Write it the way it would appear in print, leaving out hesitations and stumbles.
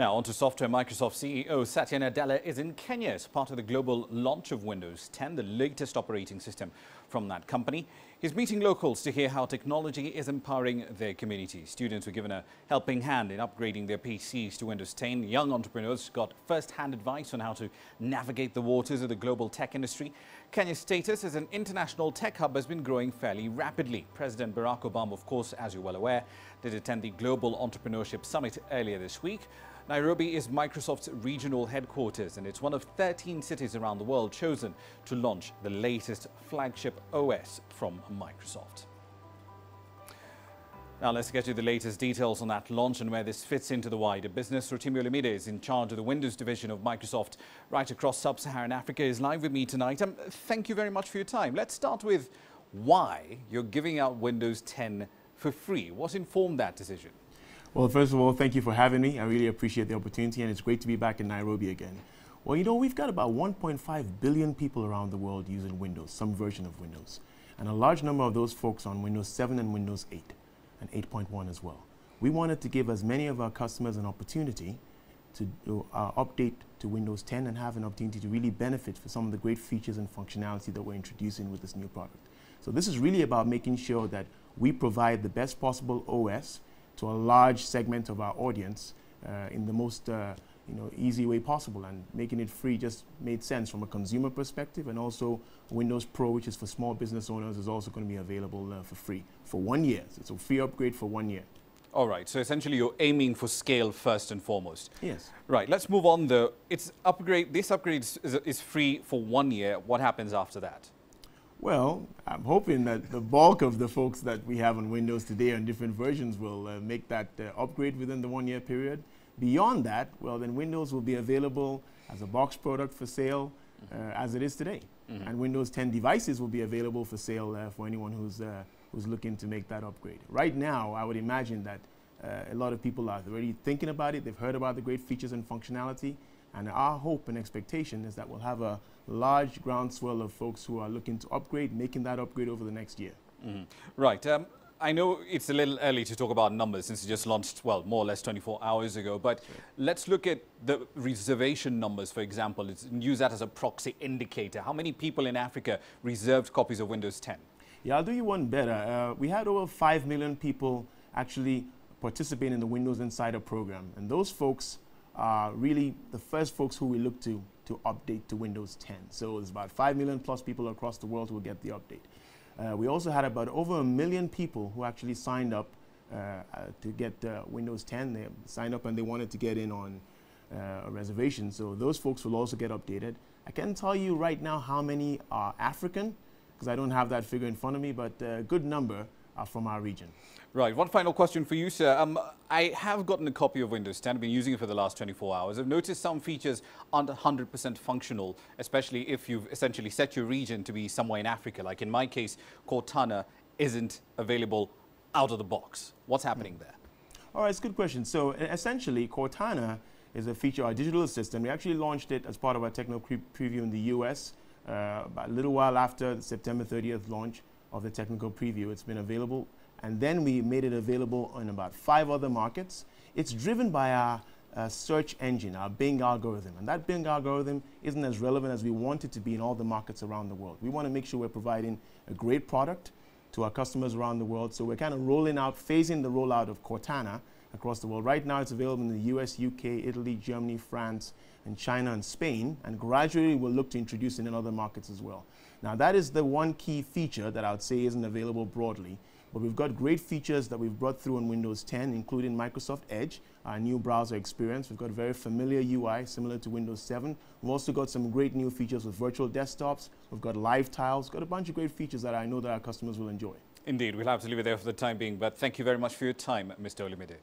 Now, on to software. Microsoft CEO Satya Nadella is in Kenya as part of the global launch of Windows 10, the latest operating system from that company. He's meeting locals to hear how technology is empowering their community. Students were given a helping hand in upgrading their PCs to Windows 10. Young entrepreneurs got first-hand advice on how to navigate the waters of the global tech industry. Kenya's status as an international tech hub has been growing fairly rapidly. President Barack Obama, of course, as you're well aware, did attend the Global Entrepreneurship Summit earlier this week. Nairobi is Microsoft's regional headquarters, and it's one of 13 cities around the world chosen to launch the latest flagship OS from Microsoft. Now let's get to the latest details on that launch and where this fits into the wider business. Rotimi Olumide is in charge of the Windows division of Microsoft right across Sub-Saharan Africa, is live with me tonight. Thank you very much for your time. Let's start with why you're giving out Windows 10 for free. What informed that decision? Well, first of all, thank you for having me. I really appreciate the opportunity, and it's great to be back in Nairobi again. Well, you know, we've got about 1.5 billion people around the world using Windows, some version of Windows. And a large number of those folks on Windows 7 and Windows 8, and 8.1 as well. We wanted to give as many of our customers an opportunity to update to Windows 10 and have an opportunity to really benefit from some of the great features and functionality that we're introducing with this new product. So this is really about making sure that we provide the best possible OS to a large segment of our audience in the most easy way possible, and making it free just made sense from a consumer perspective. And also Windows Pro, which is for small business owners, is also going to be available for free for 1 year. So it's a free upgrade for 1 year. All right, so essentially you're aiming for scale first and foremost. Yes. Right, let's move on though. This upgrade is free for 1 year. What happens after that? Well, I'm hoping that the bulk of the folks that we have on Windows today on different versions will make that upgrade within the 1 year period. Beyond that, well, then Windows will be available as a box product for sale as it is today. And Windows 10 devices will be available for sale for anyone who's looking to make that upgrade. Right now, I would imagine that a lot of people are already thinking about it. They've heard about the great features and functionality. And our hope and expectation is that we'll have a large groundswell of folks who are looking to upgrade, making that upgrade over the next year. Right. I know it's a little early to talk about numbers since it just launched, well, more or less 24 hours ago. But let's look at the reservation numbers, for example. Use that as a proxy indicator. How many people in Africa reserved copies of Windows 10? Yeah, I'll do you one better. We had over 5 million people actually participate in the Windows Insider program. And those folks are really the first folks who we look to update to Windows 10. So it's about 5 million plus people across the world who will get the update. We also had about over 1 million people who actually signed up to get Windows 10. They signed up and they wanted to get in on a reservation. So those folks will also get updated. I can't tell you right now how many are African, because I don't have that figure in front of me, but a good number are from our region. Right. One final question for you, sir. I have gotten a copy of Windows 10. I've been using it for the last 24 hours. I've noticed some features aren't 100% functional, especially if you've essentially set your region to be somewhere in Africa. Like in my case, Cortana isn't available out of the box. What's happening there? All right, it's a good question. So essentially, Cortana is a feature, our digital assistant. We actually launched it as part of our technical preview in the US about a little while after the September 30th launch of the technical preview. It's been available. And then we made it available in about 5 other markets. It's driven by our search engine, our Bing algorithm. And that Bing algorithm isn't as relevant as we want it to be in all the markets around the world. We want to make sure we're providing a great product to our customers around the world. So we're kind of phasing the rollout of Cortana across the world. Right now it's available in the US, UK, Italy, Germany, France, and China and Spain. And gradually we'll look to introduce it in other markets as well. Now that is the one key feature that I would say isn't available broadly. But we've got great features that we've brought through on Windows 10, including Microsoft Edge, our new browser experience. We've got a very familiar UI, similar to Windows 7. We've also got some great new features with virtual desktops. We've got live tiles. We've got a bunch of great features that I know that our customers will enjoy. Indeed. We'll have to leave it there for the time being. But thank you very much for your time, Mr. Olumide.